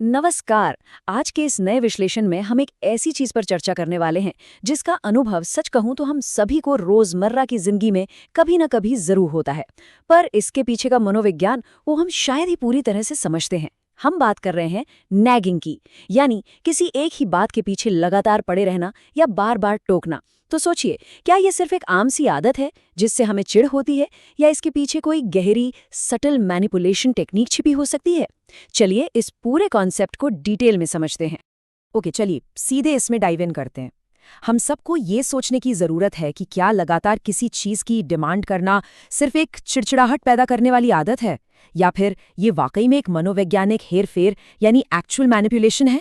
नमस्कार। आज के इस नए विश्लेषण में हम एक ऐसी चीज पर चर्चा करने वाले हैं जिसका अनुभव सच कहूं तो हम सभी को रोजमर्रा की जिंदगी में कभी न कभी जरूर होता है। पर इसके पीछे का मनोविज्ञान वो हम शायद ही पूरी तरह से समझते हैं। हम बात कर रहे हैं नैगिंग की, यानी किसी एक ही बात के पीछे लगातार पड़े रहना या बार बार टोकना। तो सोचिए, क्या ये सिर्फ एक आम सी आदत है जिससे हमें चिढ़ होती है, या इसके पीछे कोई गहरी सटल मैनिपुलेशन टेक्निक छिपी हो सकती है? चलिए इस पूरे कॉन्सेप्ट को डिटेल में समझते हैं। ओके, चलिए सीधे इसमें डाइव इन करते हैं। हम सबको ये सोचने की ज़रूरत है कि क्या लगातार किसी चीज़ की डिमांड करना सिर्फ एक चिड़चिड़ाहट पैदा करने वाली आदत है, या फिर ये वाकई में एक मनोवैज्ञानिक हेरफेर यानी एक्चुअल मैनिपुलेशन है।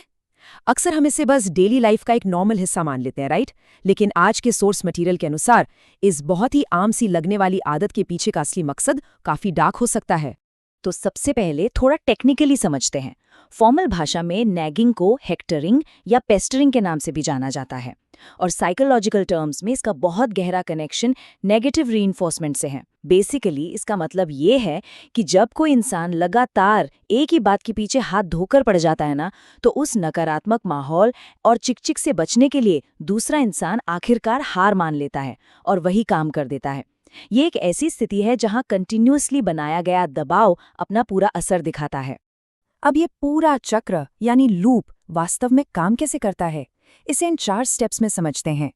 अक्सर हम इसे बस डेली लाइफ का एक नॉर्मल हिस्सा मान लेते हैं, राइट? लेकिन आज के सोर्स मटेरियल के अनुसार इस बहुत ही आम सी लगने वाली आदत के पीछे का असली मकसद काफ़ी डार्क हो सकता है। तो सबसे पहले थोड़ा टेक्निकली समझते हैं। फॉर्मल भाषा में नैगिंग को हेक्टरिंग या पेस्टरिंग के नाम से भी जाना जाता है, और साइकोलॉजिकल टर्म्स में इसका बहुत गहरा कनेक्शन नेगेटिव रीइंफोर्समेंट से है। बेसिकली इसका मतलब ये है कि जब कोई इंसान लगातार एक ही बात के पीछे हाथ धोकर पड़ जाता है ना, तो उस नकारात्मक माहौल और चिकचिक से बचने के लिए दूसरा इंसान आखिरकार हार मान लेता है और वही काम कर देता है। ये एक ऐसी स्थिति है जहां कंटिन्यूअसली बनाया गया दबाव अपना पूरा असर दिखाता है। अब ये पूरा चक्र यानी लूप वास्तव में काम कैसे करता है, इसे इन 4 स्टेप्स में समझते हैं।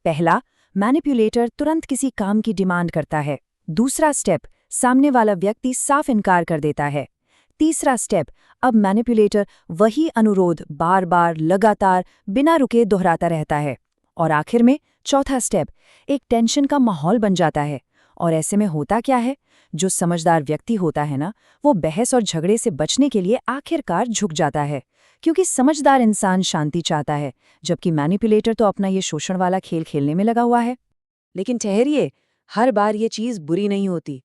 पहला, मैनिपुलेटर तुरंत किसी काम की डिमांड करता है। दूसरा स्टेप, सामने वाला व्यक्ति साफ इनकार कर देता है। तीसरा स्टेप, अब मैनिपुलेटर वही अनुरोध बार बार लगातार बिना रुके दोहराता रहता है। और आखिर में चौथा स्टेप, एक टेंशन का माहौल बन जाता है। और ऐसे में होता क्या है, जो समझदार व्यक्ति होता है ना, वो बहस और झगड़े से बचने के लिए आखिरकार झुक जाता है, क्योंकि समझदार इंसान शांति चाहता है, जबकि मैनिपुलेटर तो अपना ये शोषण वाला खेल खेलने में लगा हुआ है। लेकिन ठहरिए, हर बार ये चीज बुरी नहीं होती।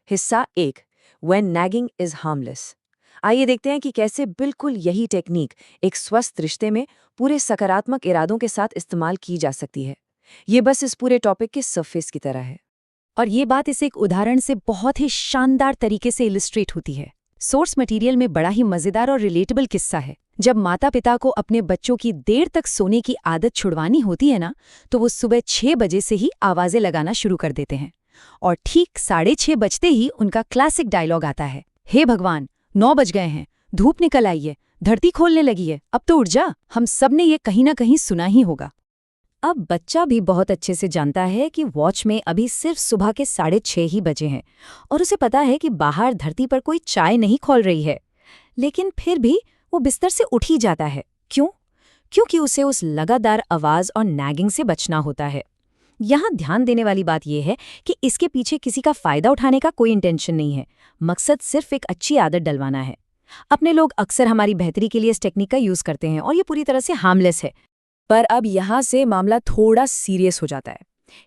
हिस्सा 1, व्हेन नैगिंग इज हार्मलेस। आइए देखते हैं कि कैसे बिल्कुल यही टेक्निक एक स्वस्थ रिश्ते में पूरे सकारात्मक इरादों के साथ इस्तेमाल की जा सकती है। ये बस इस पूरे टॉपिक के सरफेस की तरह है। और ये बात इस एक उदाहरण से बहुत ही शानदार तरीके से इलिस्ट्रेट होती है। सोर्स मटेरियल में बड़ा ही मजेदार और रिलेटेबल किस्सा है। जब माता पिता को अपने बच्चों की देर तक सोने की आदत छुड़वानी होती है ना, तो वो सुबह 6 बजे से ही आवाजें लगाना शुरू कर देते हैं। और ठीक 6:30 बजते ही उनका क्लासिक डायलॉग आता है, हे भगवान, 9 बज गए हैं, धूप निकल आई है, धरती खोलने लगी है, अब तो उठ जा। हम सब ने ये कहीं ना कहीं सुना ही होगा। अब बच्चा भी बहुत अच्छे से जानता है कि वॉच में अभी सिर्फ सुबह के 6:30 ही बजे हैं, और उसे पता है कि बाहर धरती पर कोई चाय नहीं खोल रही है। लेकिन फिर भी वो बिस्तर से उठ ही जाता है। क्यों? क्योंकि उसे उस लगातार आवाज और नैगिंग से बचना होता है। यहाँ ध्यान देने वाली बात यह है कि इसके पीछे किसी का फायदा उठाने का कोई इंटेंशन नहीं है। मकसद सिर्फ एक अच्छी आदत डलवाना है। अपने लोग अक्सर हमारी बेहतरी के लिए इस टेक्निक का यूज करते हैं, और ये पूरी तरह से हार्मलेस है। पर अब यहाँ से मामला थोड़ा सीरियस हो जाता है।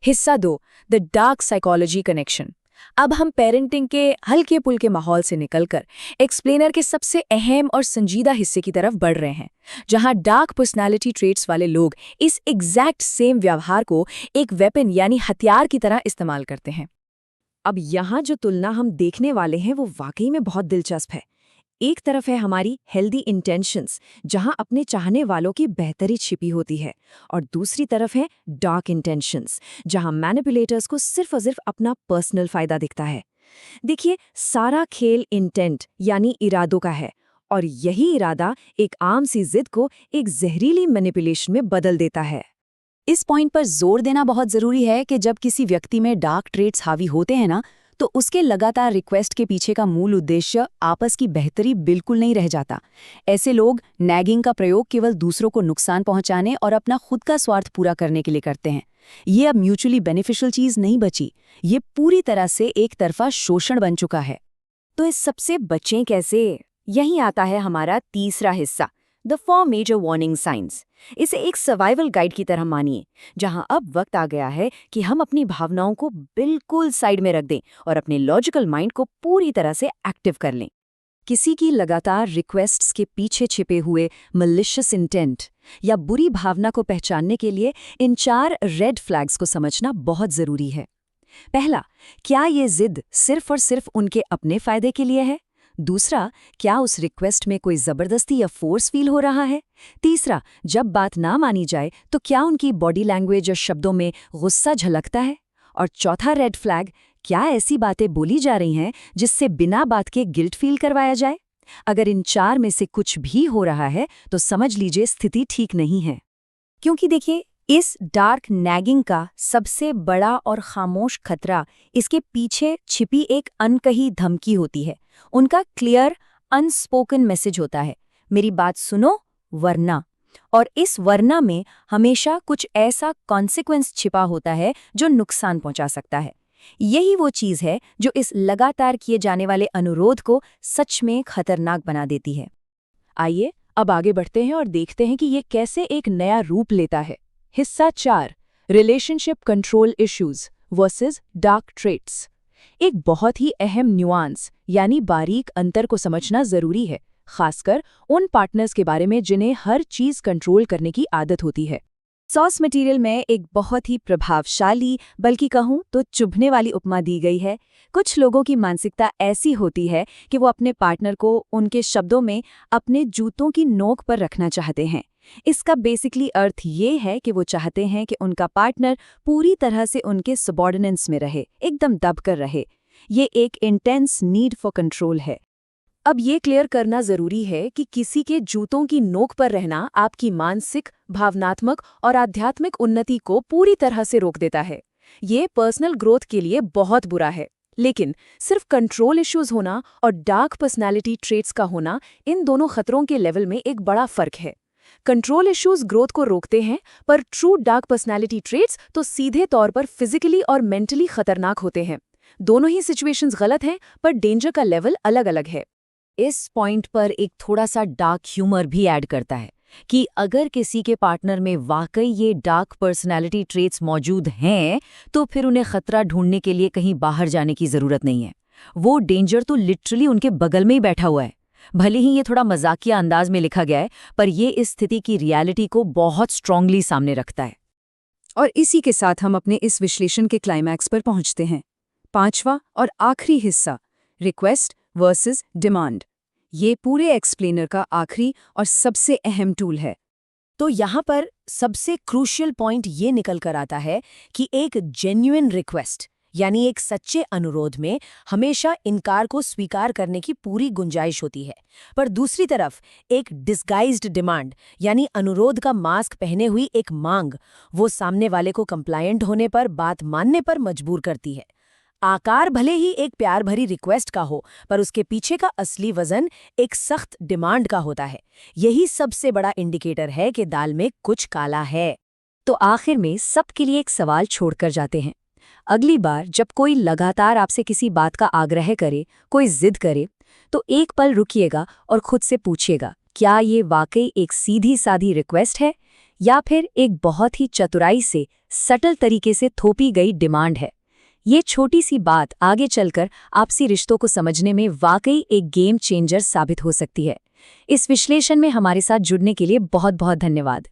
हिस्सा 2, द डार्क साइकोलॉजी कनेक्शन। अब हम पेरेंटिंग के हल्के पुल्के माहौल से निकलकर एक्सप्लेनर के सबसे अहम और संजीदा हिस्से की तरफ बढ़ रहे हैं, जहां डार्क पर्सनालिटी ट्रेट्स वाले लोग इस एग्जैक्ट सेम व्यवहार को एक वेपन यानी हथियार की तरह इस्तेमाल करते हैं। अब यहाँ जो तुलना हम देखने वाले हैं वो वाकई में बहुत दिलचस्प है। एक तरफ है हमारी हेल्दी इंटेंशंस, जहां अपने चाहने वालों की बेहतरी छिपी होती है, और दूसरी तरफ है डार्क इंटेंशंस, जहां मैनिपुलेटर्स को सिर्फ और सिर्फ अपना पर्सनल फायदा दिखता है। देखिए, सारा खेल इंटेंट यानी इरादों का है, और यही इरादा एक आम सी जिद को एक जहरीली मैनिपुलेशन में बदल देता है। इस पॉइंट पर जोर देना बहुत जरूरी है कि जब किसी व्यक्ति में डार्क ट्रेट्स हावी होते हैं ना, तो उसके लगातार रिक्वेस्ट के पीछे का मूल उद्देश्य आपस की बेहतरी बिल्कुल नहीं रह जाता। ऐसे लोग नैगिंग का प्रयोग केवल दूसरों को नुकसान पहुंचाने और अपना खुद का स्वार्थ पूरा करने के लिए करते हैं। ये अब म्यूचुअली बेनिफिशियल चीज नहीं बची, ये पूरी तरह से एक तरफा शोषण बन चुका है। तो इस सबसे बचें कैसे? यहीं आता है हमारा तीसरा हिस्सा, द 4 मेजर वार्निंग साइंस। इसे एक सर्वाइवल गाइड की तरह मानिए, जहां अब वक्त आ गया है कि हम अपनी भावनाओं को बिल्कुल साइड में रख दें और अपने लॉजिकल माइंड को पूरी तरह से एक्टिव कर लें। किसी की लगातार रिक्वेस्ट्स के पीछे छिपे हुए मलिशियस इंटेंट या बुरी भावना को पहचानने के लिए इन 4 रेड फ्लैग्स को समझना बहुत जरूरी है। पहला, क्या ये जिद सिर्फ और सिर्फ उनके अपने फायदे के लिए है? दूसरा, क्या उस रिक्वेस्ट में कोई जबरदस्ती या फोर्स फील हो रहा है? तीसरा, जब बात ना मानी जाए तो क्या उनकी बॉडी लैंग्वेज और शब्दों में गुस्सा झलकता है? और चौथा रेड फ्लैग, क्या ऐसी बातें बोली जा रही हैं जिससे बिना बात के गिल्ट फील करवाया जाए? अगर इन 4 में से कुछ भी हो रहा है तो समझ लीजिए स्थिति ठीक नहीं है। क्योंकि देखिए, इस डार्क नैगिंग का सबसे बड़ा और खामोश खतरा इसके पीछे छिपी एक अनकही धमकी होती है। उनका क्लियर अनस्पोकन मैसेज होता है, मेरी बात सुनो वरना। और इस वरना में हमेशा कुछ ऐसा कॉन्सिक्वेंस छिपा होता है जो नुकसान पहुंचा सकता है। यही वो चीज़ है जो इस लगातार किए जाने वाले अनुरोध को सच में खतरनाक बना देती है। आइए अब आगे बढ़ते हैं और देखते हैं कि ये कैसे एक नया रूप लेता है। हिस्सा 4, relationship control issues versus dark traits. एक बहुत ही अहम न्यूआंस यानी बारीक अंतर को समझना जरूरी है, खासकर उन पार्टनर्स के बारे में जिन्हें हर चीज कंट्रोल करने की आदत होती है। सॉस मटेरियल में एक बहुत ही प्रभावशाली, बल्कि कहूं तो चुभने वाली उपमा दी गई है। कुछ लोगों की मानसिकता ऐसी होती है कि वो अपने पार्टनर को उनके शब्दों में अपने जूतों की नोक पर रखना चाहते हैं। इसका बेसिकली अर्थ ये है कि वो चाहते हैं कि उनका पार्टनर पूरी तरह से उनके सबॉर्डिनेंस में रहे, एकदम दबकर रहे। ये एक इंटेंस नीड फॉर कंट्रोल है। अब ये क्लियर करना जरूरी है कि किसी के जूतों की नोक पर रहना आपकी मानसिक, भावनात्मक और आध्यात्मिक उन्नति को पूरी तरह से रोक देता है। ये पर्सनल ग्रोथ के लिए बहुत बुरा है। लेकिन सिर्फ कंट्रोल इश्यूज होना और डार्क पर्सनैलिटी ट्रेट्स का होना, इन दोनों खतरों के लेवल में एक बड़ा फर्क है। कंट्रोल इश्यूज ग्रोथ को रोकते हैं, पर ट्रू डार्क पर्सनैलिटी ट्रेट्स तो सीधे तौर पर फिजिकली और मेंटली खतरनाक होते हैं। दोनों ही सिचुएशंस गलत हैं, पर डेंजर का लेवल अलग-अलग है। इस पॉइंट पर एक थोड़ा सा डार्क ह्यूमर भी ऐड करता है कि अगर किसी के पार्टनर में वाकई ये डार्क पर्सनैलिटी ट्रेट्स मौजूद हैं, तो फिर उन्हें खतरा ढूंढने के लिए कहीं बाहर जाने की ज़रूरत नहीं है। वो डेंजर तो लिटरली उनके बगल में ही बैठा हुआ है। भले ही ये थोड़ा मजाकिया अंदाज में लिखा गया है, पर ये इस स्थिति की रियलिटी को बहुत स्ट्रांगली सामने रखता है। और इसी के साथ हम अपने इस विश्लेषण के क्लाइमैक्स पर पहुंचते हैं। 5वां और आखिरी हिस्सा, रिक्वेस्ट वर्सेस डिमांड। ये पूरे एक्सप्लेनर का आखिरी और सबसे अहम टूल है। तो यहाँ पर सबसे क्रूशियल पॉइंट ये निकल कर आता है कि एक जेन्युइन रिक्वेस्ट यानी एक सच्चे अनुरोध में हमेशा इनकार को स्वीकार करने की पूरी गुंजाइश होती है, पर दूसरी तरफ एक डिस्गाइज्ड डिमांड यानी अनुरोध का मास्क पहने हुई एक मांग, वो सामने वाले को कंप्लायंट होने पर, बात मानने पर मजबूर करती है। आकार भले ही एक प्यार भरी रिक्वेस्ट का हो, पर उसके पीछे का असली वजन एक सख्त डिमांड का होता है। यही सबसे बड़ा इंडिकेटर है कि दाल में कुछ काला है। तो आखिर में सबके लिए एक सवाल छोड़कर जाते हैं। अगली बार जब कोई लगातार आपसे किसी बात का आग्रह करे, कोई जिद करे, तो एक पल रुकिएगा और खुद से पूछिएगा, क्या ये वाकई एक सीधी साधी रिक्वेस्ट है या फिर एक बहुत ही चतुराई से, सटल तरीके से थोपी गई डिमांड है। ये छोटी सी बात आगे चलकर आपसी रिश्तों को समझने में वाकई एक गेम चेंजर साबित हो सकती है। इस विश्लेषण में हमारे साथ जुड़ने के लिए बहुत बहुत धन्यवाद।